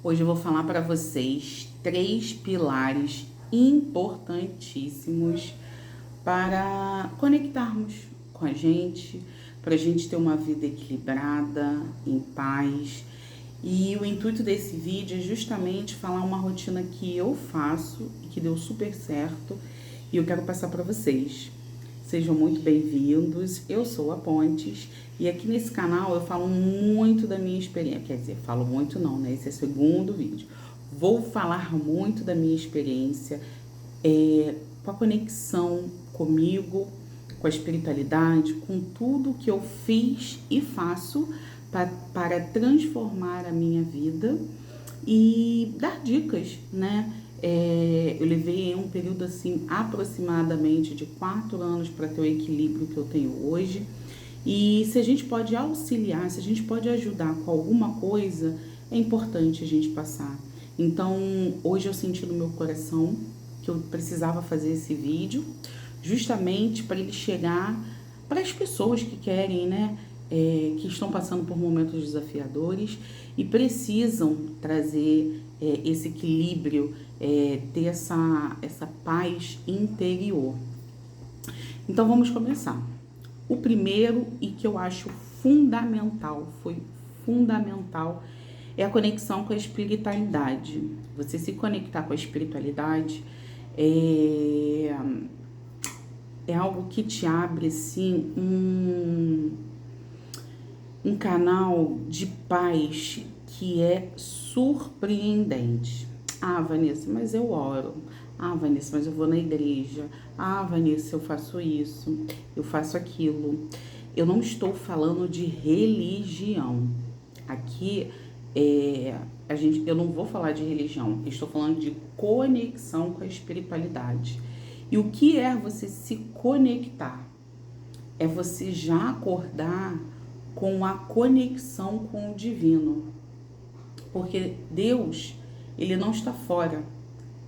Hoje eu vou falar para vocês 3 pilares importantíssimos para conectarmos com a gente, para a gente ter uma vida equilibrada, em paz. E o intuito desse vídeo é justamente falar uma rotina que eu faço e que deu super certo e eu quero passar para vocês. Sejam muito bem-vindos, eu sou a Pontes e aqui nesse canal eu falo muito da minha experiência, quer dizer, falo muito não, né? Esse é o segundo vídeo. Vou falar muito da minha experiência com a conexão comigo, com a espiritualidade, com tudo que eu fiz e faço para transformar a minha vida e dar dicas, né? Eu levei um período assim aproximadamente de 4 anos para ter o equilíbrio que eu tenho hoje. E se a gente pode auxiliar, se a gente pode ajudar com alguma coisa, é importante a gente passar. Então, hoje eu senti no meu coração que eu precisava fazer esse vídeo, justamente para ele chegar para as pessoas que querem, né? Que estão passando por momentos desafiadores e precisam trazer esse equilíbrio, ter essa paz interior. Então vamos começar. O primeiro e que eu acho fundamental, foi fundamental, é a conexão com a espiritualidade. Você se conectar com a espiritualidade é algo que te abre assim um canal de paz que é surpreendente. Ah, Vanessa, mas eu oro. Ah, Vanessa, mas eu vou na igreja. Ah, Vanessa, eu faço isso, eu faço aquilo. Eu não estou falando de religião. Aqui, eu não vou falar de religião, eu estou falando de conexão com a espiritualidade. E o que é você se conectar? É você já acordar com a conexão com o divino. Porque Deus, ele não está fora,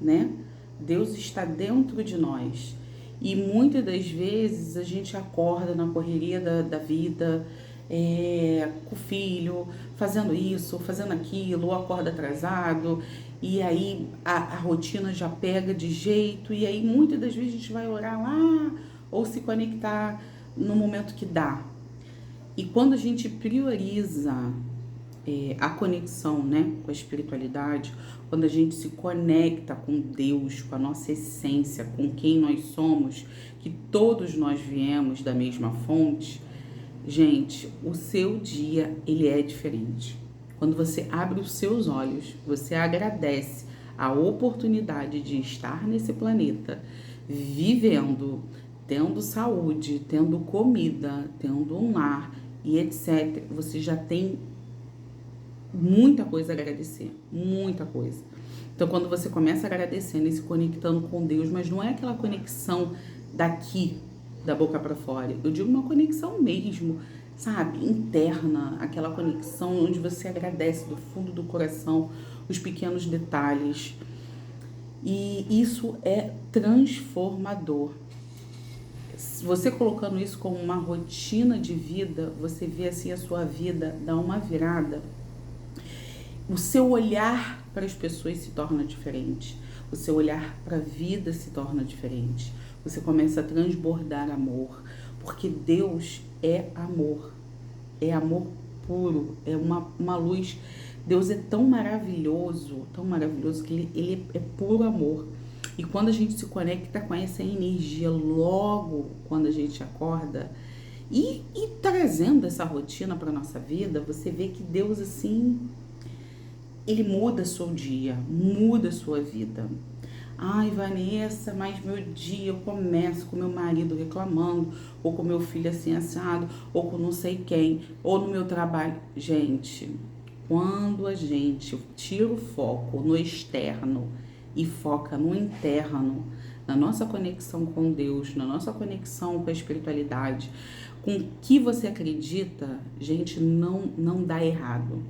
né? Deus está dentro de nós. E muitas das vezes a gente acorda na correria da vida, com o filho, fazendo isso, fazendo aquilo, ou acorda atrasado, e aí a rotina já pega de jeito, e aí muitas das vezes a gente vai orar lá, ou se conectar no momento que dá. E quando a gente prioriza a conexão, né, com a espiritualidade, quando a gente se conecta com Deus, com a nossa essência, com quem nós somos, que todos nós viemos da mesma fonte, gente, o seu dia, ele é diferente. Quando você abre os seus olhos, você agradece a oportunidade de estar nesse planeta, vivendo, tendo saúde, tendo comida, tendo um lar e etc. Você já tem muita coisa a agradecer, muita coisa. Então, quando você começa agradecendo e se conectando com Deus, mas não é aquela conexão daqui, da boca para fora, eu digo uma conexão mesmo, sabe, interna, aquela conexão onde você agradece do fundo do coração os pequenos detalhes. E isso é transformador. Você colocando isso como uma rotina de vida, você vê assim a sua vida dar uma virada. O seu olhar para as pessoas se torna diferente. O seu olhar para a vida se torna diferente. Você começa a transbordar amor. Porque Deus é amor. É amor puro. É uma luz. Deus é tão maravilhoso que ele é puro amor. E quando a gente se conecta com essa energia logo quando a gente acorda e trazendo essa rotina para nossa vida, você vê que Deus assim, ele muda seu dia, muda sua vida. Ai, Vanessa, mas meu dia eu começo com meu marido reclamando, ou com meu filho assim assado, ou com não sei quem, ou no meu trabalho. Gente, quando a gente tira o foco no externo e foca no interno, na nossa conexão com Deus, na nossa conexão com a espiritualidade, com o que você acredita, gente, não dá errado.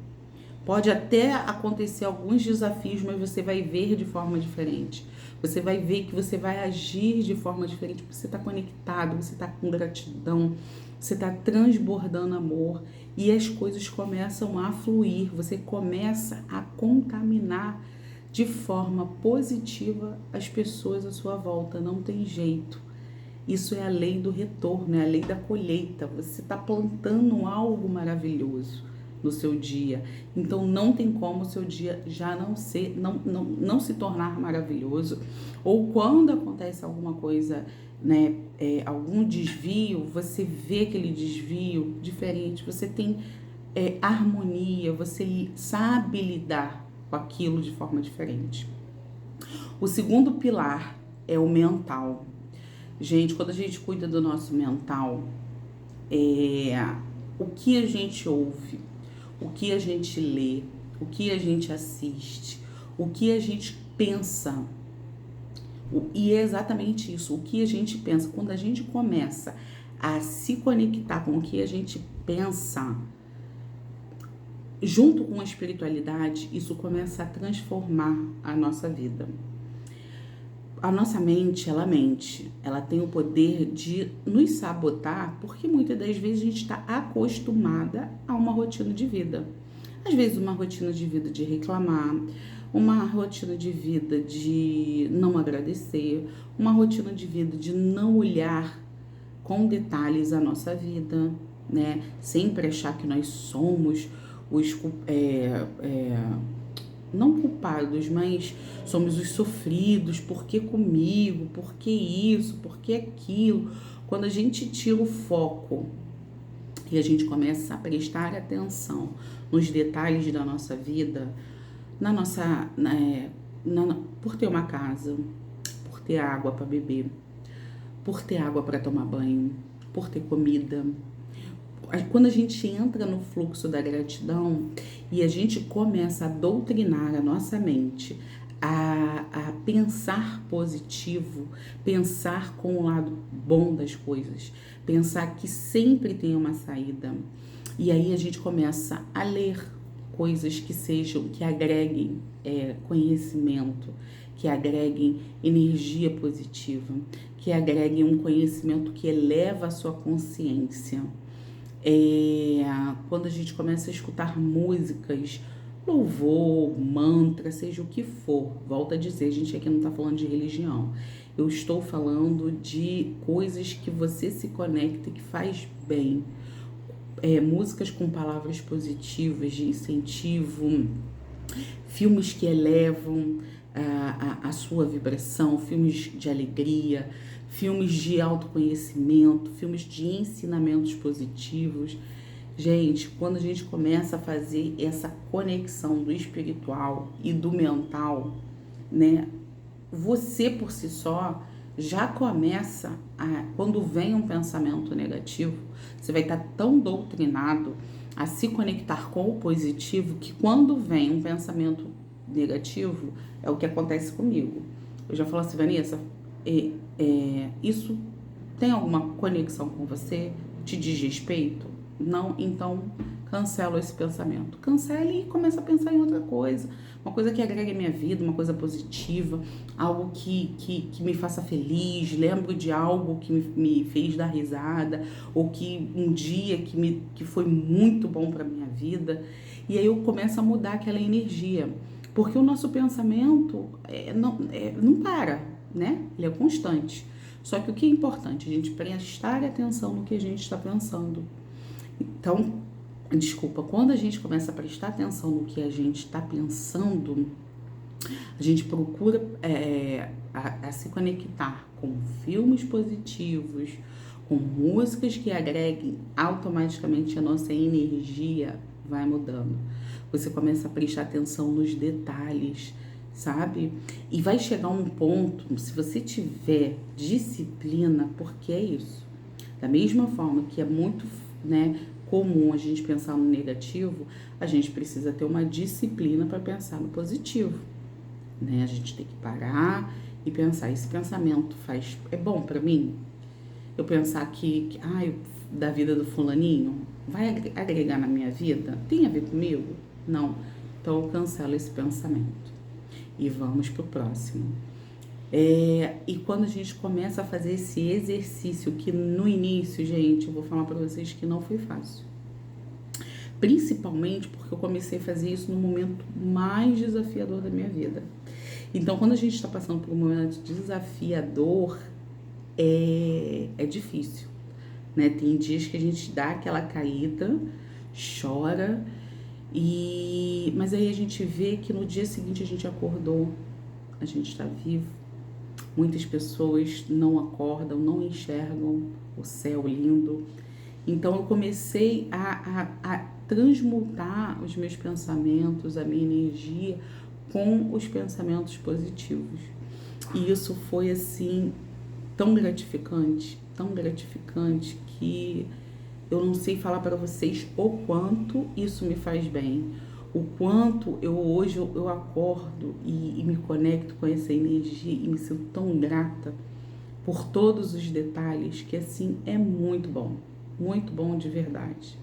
Pode até acontecer alguns desafios, mas você vai ver de forma diferente. Você vai ver que você vai agir de forma diferente, porque você está conectado, você está com gratidão, você está transbordando amor e as coisas começam a fluir, você começa a contaminar de forma positiva as pessoas à sua volta, não tem jeito. Isso é a lei do retorno, é a lei da colheita. Você está plantando algo maravilhoso no seu dia. Então não tem como o seu dia já não se tornar maravilhoso. Ou quando acontece alguma coisa, né, algum desvio, você vê aquele desvio diferente, você tem harmonia, você sabe lidar com aquilo de forma diferente. O segundo pilar é o mental. Gente, quando a gente cuida do nosso mental, o que a gente ouve, o que a gente lê, o que a gente assiste, o que a gente pensa, e é exatamente isso, o que a gente pensa. Quando a gente começa a se conectar com o que a gente pensa, junto com a espiritualidade, isso começa a transformar a nossa vida. A nossa mente, ela tem o poder de nos sabotar, porque muitas das vezes a gente está acostumada a uma rotina de vida. Às vezes uma rotina de vida de reclamar, uma rotina de vida de não agradecer, uma rotina de vida de não olhar com detalhes a nossa vida, né? Sempre achar que nós somos os não culpados, mas somos os sofridos, por que comigo, por que isso, por que aquilo. Quando a gente tira o foco e a gente começa a prestar atenção nos detalhes da nossa vida, por ter uma casa, por ter água para beber, por ter água para tomar banho, por ter comida. Quando a gente entra no fluxo da gratidão e a gente começa a doutrinar a nossa mente a pensar positivo, pensar com o lado bom das coisas, pensar que sempre tem uma saída. E aí a gente começa a ler coisas que agreguem conhecimento, que agreguem energia positiva, que agreguem um conhecimento que eleva a sua consciência. Quando a gente começa a escutar músicas, louvor, mantra, seja o que for, volto a dizer, a gente aqui não está falando de religião, eu estou falando de coisas que você se conecta e que faz bem, músicas com palavras positivas, de incentivo, filmes que elevam a sua vibração, filmes de alegria, filmes de autoconhecimento, filmes de ensinamentos positivos. Gente, quando a gente começa a fazer essa conexão do espiritual e do mental, né? Você por si só já começa quando vem um pensamento negativo, você vai estar tão doutrinado a se conectar com o positivo que quando vem um pensamento negativo, é o que acontece comigo. Eu já falo assim, Vanessa, isso tem alguma conexão com você? Te diz respeito? Não? Então cancela esse pensamento. Cancele e começa a pensar em outra coisa. Uma coisa que agregue a minha vida, uma coisa positiva, algo que me faça feliz. Lembro de algo que me fez dar risada, ou que um dia que foi muito bom para minha vida. E aí eu começo a mudar aquela energia. Porque o nosso pensamento não para, né? Ele é constante. Só que o que é importante? A gente prestar atenção no que a gente está pensando. Então, quando a gente começa a prestar atenção no que a gente está pensando, a gente procura a se conectar com filmes positivos, com músicas que agreguem, automaticamente a nossa energia vai mudando. Você começa a prestar atenção nos detalhes, sabe? E vai chegar um ponto, se você tiver disciplina, porque é isso. Da mesma forma que é muito, né, comum a gente pensar no negativo, a gente precisa ter uma disciplina para pensar no positivo, né? A gente tem que parar e pensar, esse pensamento é bom para mim? Eu pensar da vida do fulaninho, vai agregar na minha vida? Tem a ver comigo? Não. Então eu cancelo esse pensamento. E vamos pro próximo. E quando a gente começa a fazer esse exercício, que no início, gente, eu vou falar para vocês que não foi fácil. Principalmente porque eu comecei a fazer isso no momento mais desafiador da minha vida. Então, quando a gente está passando por um momento desafiador, é difícil, né? Tem dias que a gente dá aquela caída, chora, mas aí a gente vê que no dia seguinte a gente acordou, a gente está vivo. Muitas pessoas não acordam, não enxergam o céu lindo. Então eu comecei a transmutar os meus pensamentos, a minha energia com os pensamentos positivos. E isso foi assim tão gratificante que eu não sei falar para vocês o quanto isso me faz bem. O quanto hoje eu acordo e me conecto com essa energia e me sinto tão grata por todos os detalhes, que assim é muito bom de verdade.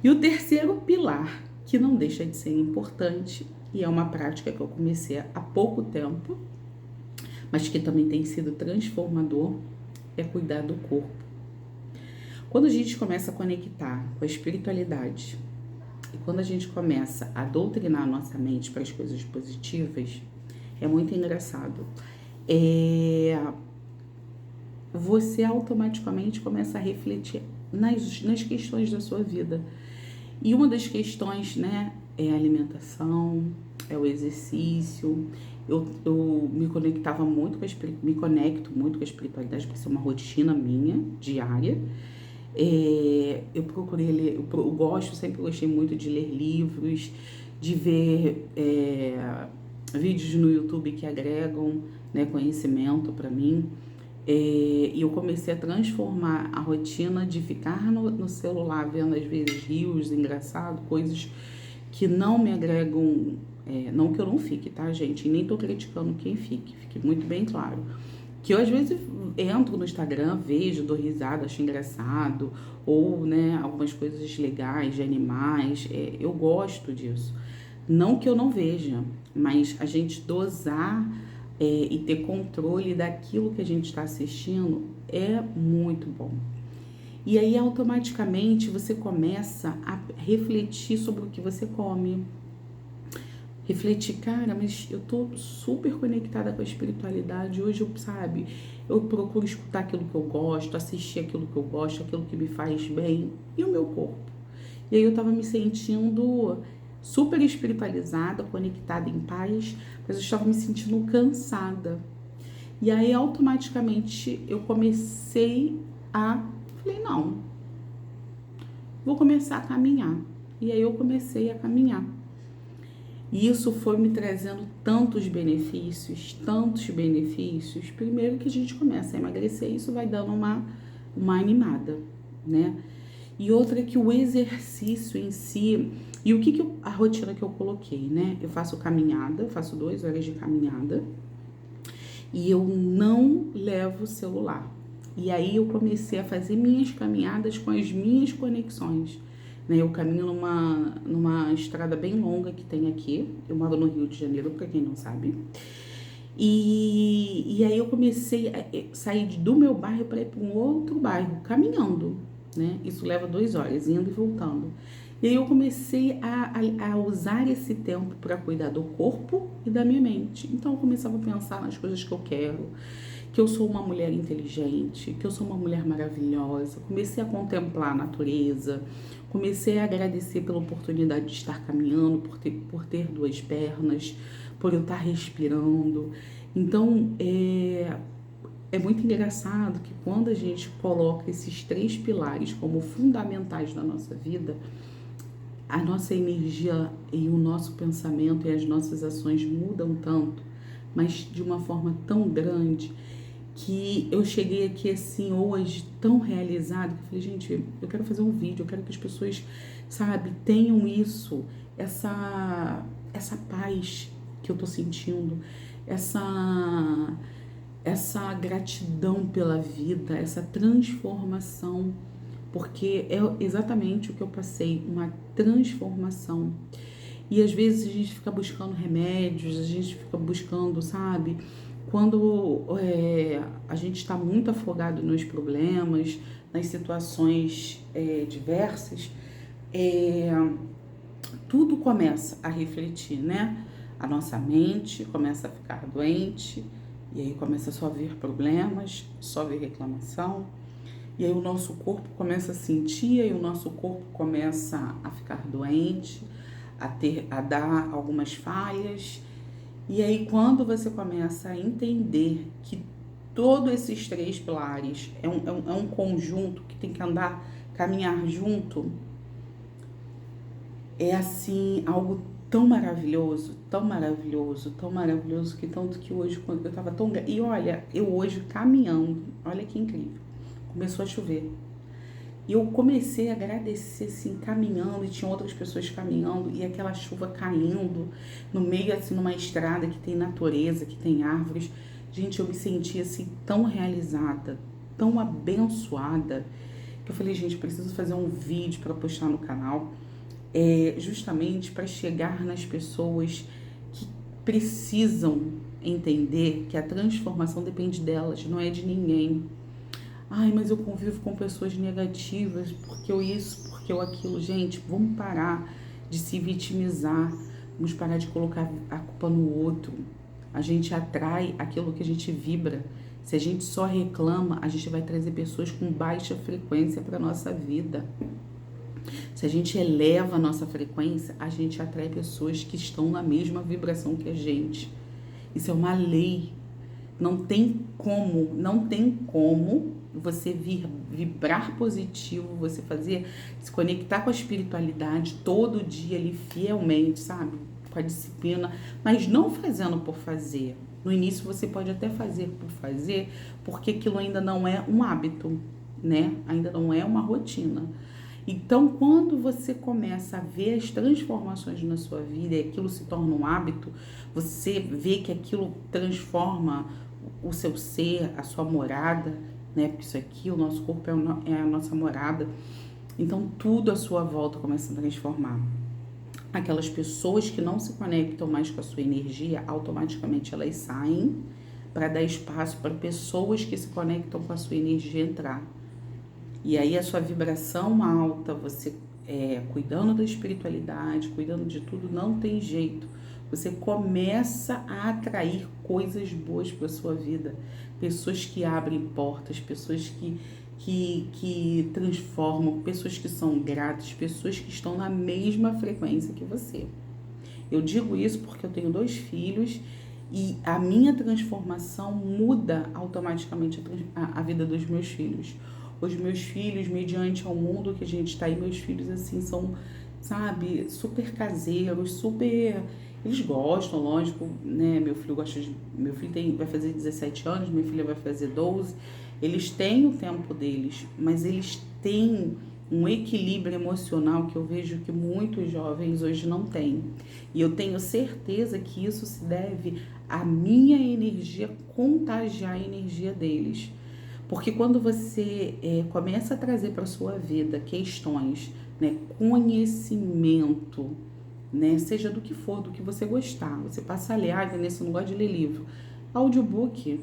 E o terceiro pilar, que não deixa de ser importante, e é uma prática que eu comecei há pouco tempo, mas que também tem sido transformador, é cuidar do corpo. Quando a gente começa a conectar com a espiritualidade, e quando a gente começa a doutrinar a nossa mente para as coisas positivas, é muito engraçado. Você automaticamente começa a refletir nas questões da sua vida. E uma das questões, né, é a alimentação, é o exercício. Eu me conectava muito me conecto muito com a espiritualidade, porque isso é uma rotina minha, diária. Eu procurei ler, sempre gostei muito de ler livros, de ver vídeos no YouTube que agregam, né, conhecimento para mim. E eu comecei a transformar a rotina de ficar no celular vendo às vezes reels engraçados, coisas que não me agregam, não que eu não fique, tá, gente? E nem tô criticando quem fique muito bem claro. Que eu às vezes entro no Instagram, vejo, dou risada, acho engraçado, ou, né, algumas coisas legais de animais, eu gosto disso. Não que eu não veja, mas a gente dosar e ter controle daquilo que a gente está assistindo é muito bom. E aí automaticamente você começa a refletir sobre o que você come. Refletir, cara, mas eu tô super conectada com a espiritualidade. Hoje, eu procuro escutar aquilo que eu gosto, assistir aquilo que eu gosto, aquilo que me faz bem, e o meu corpo. E aí eu tava me sentindo super espiritualizada, conectada em paz, mas eu estava me sentindo cansada. E aí automaticamente eu falei, não, vou começar a caminhar. E aí eu comecei a caminhar. E isso foi me trazendo tantos benefícios. Primeiro que a gente começa a emagrecer, isso vai dando uma animada, né? E outra é que o exercício em si, e a rotina que eu coloquei, né? Eu faço caminhada, eu faço 2 horas de caminhada e eu não levo o celular. E aí eu comecei a fazer minhas caminhadas com as minhas conexões. Eu caminho numa estrada bem longa que tem aqui. Eu moro no Rio de Janeiro, pra quem não sabe. E aí eu comecei a sair do meu bairro para ir para um outro bairro, caminhando, né? Isso leva 2 horas, indo e voltando. E aí eu comecei a usar esse tempo para cuidar do corpo e da minha mente. Então eu começava a pensar nas coisas que eu quero, que eu sou uma mulher inteligente, que eu sou uma mulher maravilhosa. Comecei a contemplar a natureza, comecei a agradecer pela oportunidade de estar caminhando, por ter 2 pernas, por eu estar respirando. Então, é muito engraçado que quando a gente coloca esses 3 pilares como fundamentais na nossa vida, a nossa energia e o nosso pensamento e as nossas ações mudam tanto, mas de uma forma tão grande, que eu cheguei aqui assim hoje tão realizada, que eu falei, gente, eu quero fazer um vídeo, eu quero que as pessoas, tenham isso, essa paz que eu tô sentindo, essa gratidão pela vida, essa transformação, porque é exatamente o que eu passei, uma transformação. E às vezes a gente fica buscando remédios, a gente fica buscando, sabe? Quando a gente está muito afogado nos problemas, nas situações diversas, é, tudo começa a refletir, né? A nossa mente começa a ficar doente, e aí começa só a vir problemas, só vir reclamação, e aí o nosso corpo começa a sentir, e o nosso corpo começa a ficar doente, a dar algumas falhas. E aí quando você começa a entender que todos esses três pilares é um conjunto que tem que andar, caminhar junto, é assim, algo tão maravilhoso, tão maravilhoso, tão maravilhoso, que tanto que hoje, quando eu tava tão... E olha, eu hoje caminhando, olha que incrível, começou a chover. E eu comecei a agradecer, assim, caminhando, e tinha outras pessoas caminhando, e aquela chuva caindo, no meio, assim, numa estrada que tem natureza, que tem árvores. Gente, eu me senti, assim, tão realizada, tão abençoada, que eu falei, gente, preciso fazer um vídeo para postar no canal, justamente para chegar nas pessoas que precisam entender que a transformação depende delas, não é de ninguém. Ai, mas eu convivo com pessoas negativas, porque eu isso, porque eu aquilo. Gente, vamos parar de se vitimizar, vamos parar de colocar a culpa no outro. A gente atrai aquilo que a gente vibra. Se a gente só reclama, a gente vai trazer pessoas com baixa frequência para nossa vida. Se a gente eleva a nossa frequência, a gente atrai pessoas que estão na mesma vibração que a gente. Isso é uma lei. Não tem como você vibrar positivo, você se conectar com a espiritualidade todo dia ali fielmente, sabe? Com a disciplina, mas não fazendo por fazer. No início você pode até fazer por fazer, porque aquilo ainda não é um hábito, né? Ainda não é uma rotina. Então, quando você começa a ver as transformações na sua vida e aquilo se torna um hábito, você vê que aquilo transforma o seu ser, a sua morada, né? Porque isso aqui, o nosso corpo é a nossa morada. Então, tudo à sua volta começa a transformar. Aquelas pessoas que não se conectam mais com a sua energia, automaticamente elas saem para dar espaço para pessoas que se conectam com a sua energia entrar. E aí a sua vibração alta, você cuidando da espiritualidade, cuidando de tudo, não tem jeito. Você começa a atrair coisas boas para a sua vida. Pessoas que abrem portas, pessoas que transformam, pessoas que são gratas, pessoas que estão na mesma frequência que você. Eu digo isso porque eu tenho 2 filhos e a minha transformação muda automaticamente a vida dos meus filhos. Os meus filhos, mediante ao mundo que a gente está aí, meus filhos, assim, são, sabe, super caseiros, super... Eles gostam, lógico, né? Meu filho vai fazer 17 anos, minha filha vai fazer 12. Eles têm o tempo deles, mas eles têm um equilíbrio emocional que eu vejo que muitos jovens hoje não têm. E eu tenho certeza que isso se deve à minha energia contagiar a energia deles. Porque quando você começa a trazer para a sua vida questões, né, conhecimento, né, seja do que for, do que você gostar, você passa a ler, Vanessa, eu não gosto de ler livro, audiobook,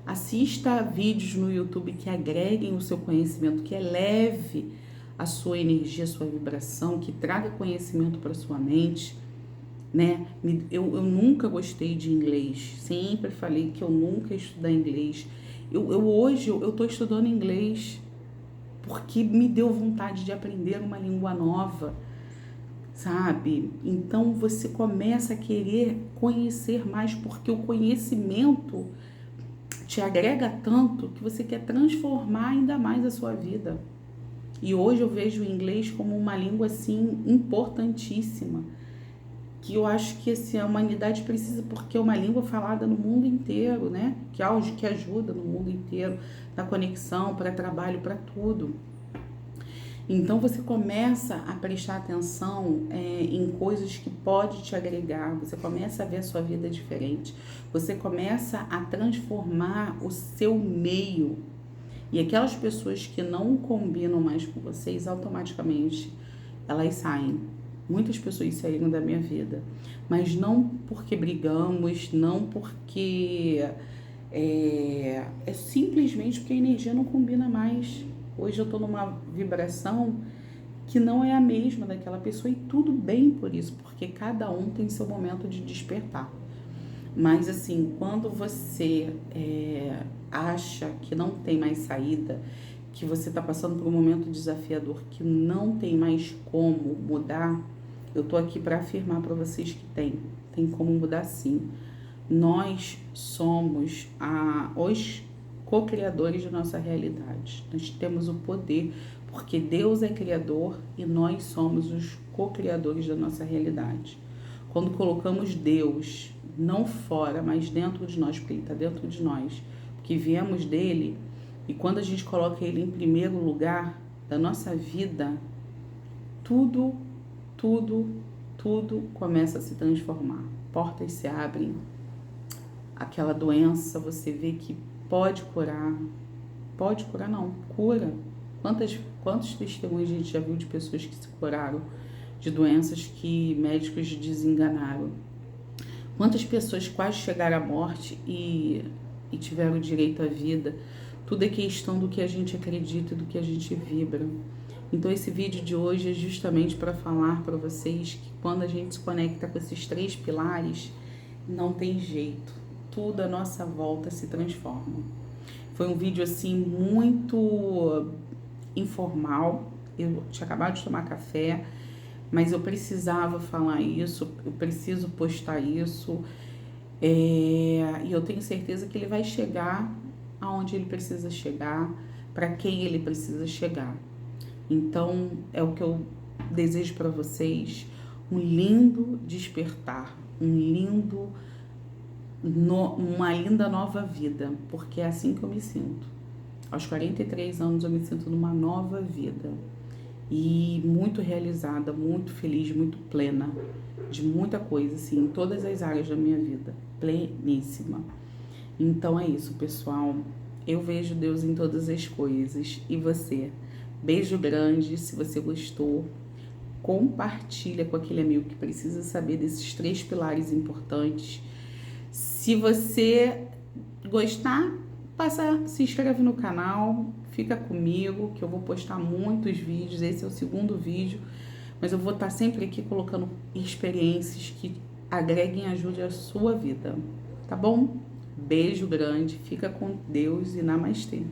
assista vídeos no YouTube que agreguem o seu conhecimento, que eleve a sua energia, a sua vibração, que traga conhecimento para sua mente, né? Eu nunca gostei de inglês, sempre falei que eu nunca ia estudar inglês. Hoje eu tô estudando inglês porque me deu vontade de aprender uma língua nova, sabe? Então você começa a querer conhecer mais, porque o conhecimento te agrega tanto que você quer transformar ainda mais a sua vida. E hoje eu vejo o inglês como uma língua assim importantíssima, que eu acho que assim, a humanidade precisa, porque é uma língua falada no mundo inteiro, né? Que ajuda no mundo inteiro, na conexão, para trabalho, para tudo. Então você começa a prestar atenção em coisas que pode te agregar, você começa a ver a sua vida diferente, você começa a transformar o seu meio. E aquelas pessoas que não combinam mais com vocês, automaticamente elas saem. Muitas pessoas saíram da minha vida, mas não porque brigamos, não porque é simplesmente porque a energia não combina mais. Hoje eu tô numa vibração que não é a mesma daquela pessoa e tudo bem por isso, porque cada um tem seu momento de despertar. Mas assim, quando você acha que não tem mais saída, que você está passando por um momento desafiador, que não tem mais como mudar, eu tô aqui para afirmar para vocês que tem como mudar sim. Nós somos os co-criadores da nossa realidade. Nós temos o poder, porque Deus é criador e nós somos os co-criadores da nossa realidade. Quando colocamos Deus não fora, mas dentro de nós, porque Ele está dentro de nós, porque viemos dele, e quando a gente coloca Ele em primeiro lugar da nossa vida, tudo começa a se transformar. Portas se abrem, aquela doença você vê que pode curar não, cura. Quantos testemunhos a gente já viu de pessoas que se curaram de doenças que médicos desenganaram? Quantas pessoas quase chegaram à morte e tiveram direito à vida? Tudo é questão do que a gente acredita e do que a gente vibra. Então esse vídeo de hoje é justamente para falar para vocês que quando a gente se conecta com esses 3 pilares, não tem jeito. Tudo à nossa volta se transforma. Foi um vídeo assim muito informal. Eu tinha acabado de tomar café, mas eu precisava falar isso, eu preciso postar isso. E eu tenho certeza que ele vai chegar aonde ele precisa chegar, para quem ele precisa chegar. Então, é o que eu desejo para vocês, um lindo despertar, uma linda nova vida, porque é assim que eu me sinto. Aos 43 anos eu me sinto numa nova vida e muito realizada, muito feliz, muito plena de muita coisa, assim, em todas as áreas da minha vida, pleníssima. Então é isso, pessoal. Eu vejo Deus em todas as coisas. E você? Beijo grande. Se você gostou, compartilha com aquele amigo que precisa saber desses 3 pilares importantes. Se você gostar, se inscreve no canal, fica comigo, que eu vou postar muitos vídeos. Esse é o 2º vídeo, mas eu vou estar sempre aqui colocando experiências que agreguem e ajudem a sua vida, tá bom? Beijo grande, fica com Deus e namastê.